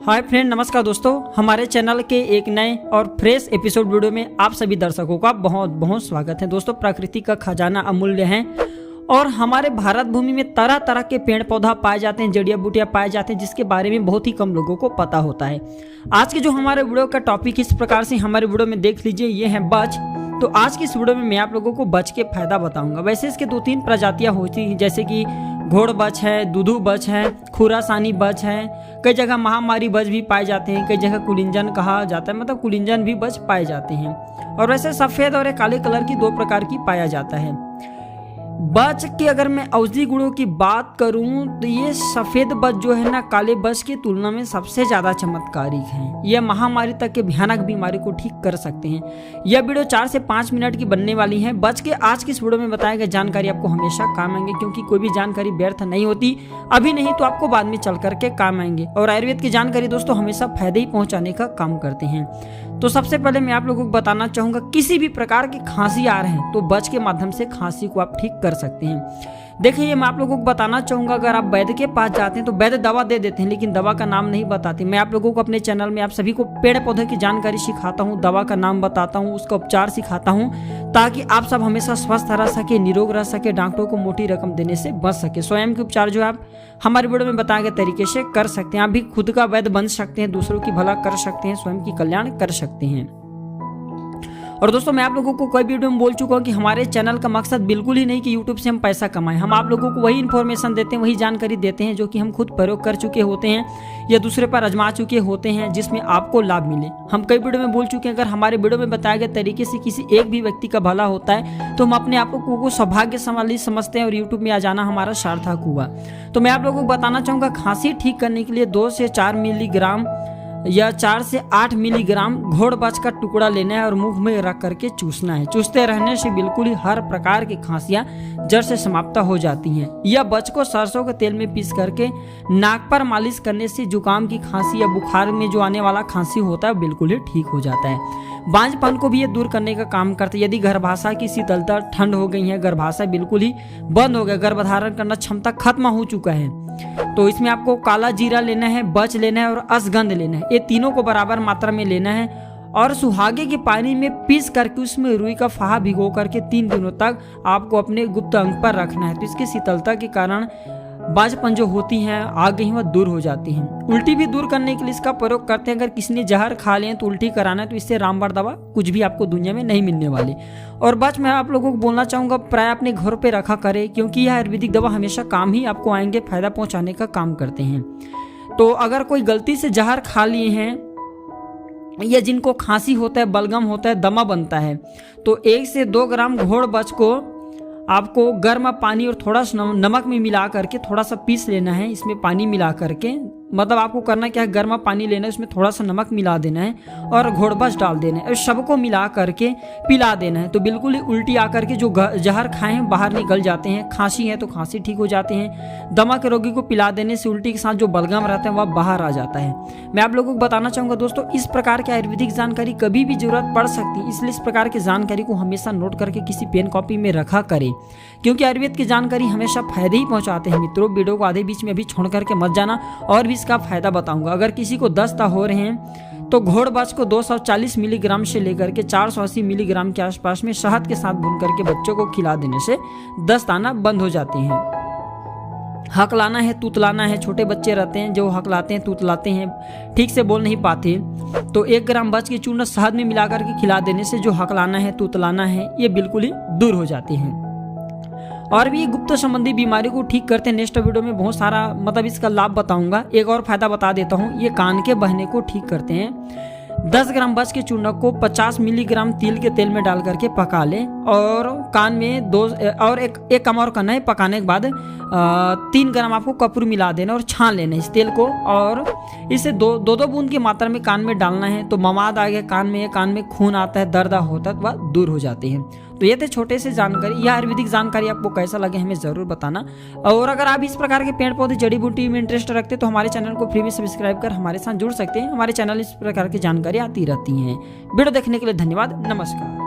Hi friend, नमस्कार दोस्तों। हमारे चैनल के एक नए और फ्रेश एपिसोड वीडियो में आप सभी दर्शकों का बहुत बहुत स्वागत है। दोस्तों, प्रकृति का खजाना अमूल्य है और हमारे भारत भूमि में तरह तरह के पेड़ पौधा पाए जाते हैं, जड़िया बूटियाँ पाए जाते हैं, जिसके बारे में बहुत ही कम लोगों को पता होता है। आज के जो हमारे वीडियो का टॉपिक इस प्रकार से हमारे वीडियो में देख लीजिए, ये है बच। तो आज की इस वीडियो में मैं आप लोगों को बच के फायदा बताऊंगा। वैसे इसके 2-3 प्रजातियां होती हैं, जैसे कि घोड़ बच है, दूधू बच है, खुरासानी बच है, कई जगह महामारी बच भी पाए जाते हैं, कई जगह कुलिंजन कहा जाता है, मतलब कुलिंजन भी बच पाए जाते हैं। और वैसे सफ़ेद और काले कलर की 2 प्रकार की पाया जाता है। बच की अगर मैं औषधि गुणों की बात करूं तो ये सफ़ेद बच जो है ना, काले बच की तुलना में सबसे ज़्यादा चमत्कारिक है। यह महामारी तक के भयानक बीमारी को ठीक कर सकते हैं। यह वीडियो 4 से 5 मिनट की बनने वाली है। बच के आज की इस वीडियो में बताया गया जानकारी आपको हमेशा काम आएंगे, क्योंकि कोई भी जानकारी व्यर्थ नहीं होती। अभी नहीं तो आपको बाद में चल करके काम आएंगे। और आयुर्वेद की जानकारी दोस्तों हमेशा फायदे ही पहुँचाने का काम करते हैं। तो सबसे पहले मैं आप लोगों को बताना चाहूँगा, किसी भी प्रकार की खांसी आ रहे हैं तो बच के माध्यम से खांसी को आप ठीक कर सकते हैं। देखिए, मैं आप लोगों को बताना चाहूँगा, अगर आप वैद्य के पास जाते हैं तो वैद्य दवा दे देते हैं, लेकिन दवा का नाम नहीं बताते। मैं आप लोगों को अपने चैनल में आप सभी को पेड़ पौधे की जानकारी सिखाता हूँ, दवा का नाम बताता हूँ, उसका उपचार सिखाता हूँ, ताकि आप सब हमेशा स्वस्थ रह सके, निरोग रह सके, डॉक्टरों को मोटी रकम देने से बच सके। स्वयं के उपचार जो है आप हमारे वीडियो में बताए गए तरीके से कर सकते हैं। आप भी खुद का वैद्य बन सकते हैं, दूसरों की भला कर सकते हैं, स्वयं की कल्याण कर सकते हैं। और दोस्तों, मैं आप लोगों को कई वीडियो में बोल चुका हूँ कि हमारे चैनल का मकसद बिल्कुल ही नहीं कि यूट्यूब से हम पैसा कमाएं। हम आप लोगों को वही इन्फॉर्मेशन देते हैं, वही जानकारी देते हैं जो कि हम खुद प्रयोग कर चुके होते हैं या दूसरे पर आजमा चुके होते हैं, जिसमें आपको लाभ मिले। हम कई वीडियो में बोल चुके हैं, अगर हमारे वीडियो में बताए गए तरीके से किसी एक भी व्यक्ति का भला होता है तो हम अपने आप को सौभाग्यशाली समझते हैं और यूट्यूब में आ जाना हमारा सार्थक हुआ। तो मैं आप लोगों को बताना चाहूँगा, खांसी ठीक करने के लिए 2 से 4 मिलीग्राम या 4 से 8 मिलीग्राम घोड़ बच का टुकड़ा लेना है और मुंह में रख करके चूसना है। चूसते रहने से बिल्कुल ही हर प्रकार की खांसियां जड़ से समाप्त हो जाती हैं। यह बच को सरसों के तेल में पीस करके नाक पर मालिश करने से जुकाम की खांसी या बुखार में जो आने वाला खांसी होता है बिल्कुल ही ठीक हो जाता है। बांझपन को भी ये दूर करने का काम करते हैं। यदि गर्भाशय की शीतलता ठंड हो गई है, गर्भाशय बिल्कुल ही बंद हो गया, गर्भधारण करना क्षमता खत्म हो चुका है, तो इसमें आपको काला जीरा लेना है, बच लेना है और अश्वगंध लेना है। ये तीनों को बराबर मात्रा में लेना है और सुहागे के पानी में पीस करके उसमें रुई का फाहा भिगो करके 3 दिनों तक आपको अपने गुप्त अंग पर रखना है। तो इसकी शीतलता के कारण बांझपन जो होती है आ गई वह दूर हो जाती है। उल्टी भी दूर करने के लिए इसका प्रयोग करते हैं। अगर किसी ने जहर खा लिया तो उल्टी कराना है, तो इससे रामबाण दवा कुछ भी आपको दुनिया में नहीं मिलने वाली। और बच मैं आप लोगों को बोलना चाहूँगा, प्राय अपने घर पे रखा करें, क्योंकि यह आयुर्वेदिक दवा हमेशा काम ही आपको आएंगे, फायदा पहुँचाने का काम करते हैं। तो अगर कोई गलती से जहर खा लिए हैं या जिनको खांसी होता है, बलगम होता है, दमा बनता है, तो 1 से 2 ग्राम घोड़ बच को आपको गर्म पानी और थोड़ा नमक में मिला करके थोड़ा सा पीस लेना है। इसमें पानी मिला करके, मतलब आपको करना क्या है, गर्म पानी लेना है, उसमें थोड़ा सा नमक मिला देना है और घोड़ बच डाल देना है और सबको मिला करके पिला देना है। तो बिल्कुल ही उल्टी आकर के जो जहर खाए हैं बाहर निकल जाते हैं। खांसी है तो खांसी ठीक हो जाते हैं। दमा के रोगी को पिला देने से उल्टी के साथ जो बलगम रहता है वह बाहर आ जाता है। मैं आप लोगों को बताना चाहूँगा दोस्तों, इस प्रकार की आयुर्वेदिक जानकारी कभी भी जरूरत पड़ सकती है, इसलिए इस प्रकार की जानकारी को हमेशा नोट करके किसी पेन कॉपी में रखा करें, क्योंकि आयुर्वेद की जानकारी हमेशा फायदे ही पहुँचाते हैं। मित्रों, वीडियो को आधे बीच में भी छोड़ करके मत जाना, और भी इसका फायदा बताऊंगा। अगर किसी को दस्त हो रहे हैं तो घोड़ बच को 240 मिलीग्राम से लेकर के 480 मिलीग्राम के आसपास में शहद के साथ भून करके बच्चों को खिला देने से दस्त आना बंद हो जाते हैं। हकलाना है, तूतलाना है, छोटे बच्चे रहते हैं जो हकलाते हैं, तूतलाते हैं, ठीक से बोल नहीं पाते, तो 1 ग्राम बच के चूर्ण शहद में मिला करके खिला देने से जो हकलाना है, तूतलाना है, ये बिल्कुल ही दूर हो जाते हैं। और भी गुप्त संबंधी बीमारी को ठीक करते हैं। नेक्स्ट वीडियो में बहुत सारा मतलब इसका लाभ बताऊंगा। एक और फायदा बता देता हूँ, ये कान के बहने को ठीक करते हैं। 10 ग्राम बच के चूर्ण को 50 मिलीग्राम तिल के तेल में डाल करके पका लें और कान में 2 और एक काम और करना है। पकाने के बाद 3 ग्राम आपको कपूर मिला देना और छान लेना इस तेल को, और इसे 2 बूंद की मात्रा में कान में डालना है। तो मवाद आ गया कान में खून आता है, दर्द होता है, तो वह दूर हो जाते हैं। तो ये थे छोटे से जानकारी। यह आयुर्वेदिक जानकारी आपको कैसा लगे हमें ज़रूर बताना। और अगर आप इस प्रकार के पेड़ पौधे जड़ी बूटी में इंटरेस्ट रखते हैं तो हमारे चैनल को फ्री में सब्सक्राइब कर हमारे साथ जुड़ सकते हैं। हमारे चैनल इस प्रकार की जानकारी आती रहती हैं। वीडियो देखने के लिए धन्यवाद। नमस्कार।